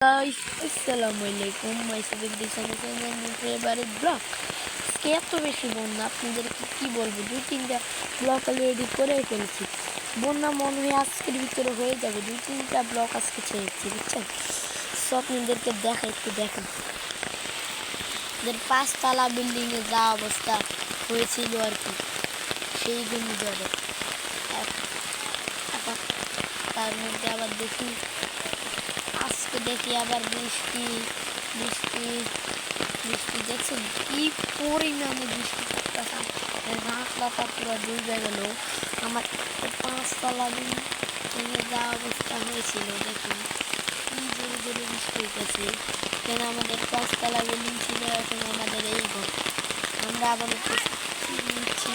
Guys, Assalamualaikum. মাইসেদের favourite blog. আজকে এত বেশি বন্যা, আপনাদেরকে কি বলবো, 2-3টা ব্লগ অলরেডি করে ফেলেছি। বন্যা মনে হয় আজকের ভিতরে হয়ে যাবে, 2-3টা ব্লগ আজকে ছেড়েছি, বুঝছেন? সো আপনাদেরকে একটু দেখেন, 5 তলা বিল্ডিংয়ে যা অবস্থা হয়েছিল আর কি সেই ঘূর্ণিঝড়ে। তার মধ্যে আবার দেখি আবার বৃষ্টি বৃষ্টি বৃষ্টি দেখছেন কি পরিমাণে বৃষ্টি পড়তেছে। রাস্তাটা পুরো ডুবে গেল। আমার 5 তলা ভেঙে যা অবস্থা হয়েছিল, দেখুন কি জোরে জোরে বৃষ্টি হইতেছে। কেন আমাদের 5 তলা বিল্ডিং ছিল, এখন আমাদের এই ঘর। আমরা আবার নিচ্ছি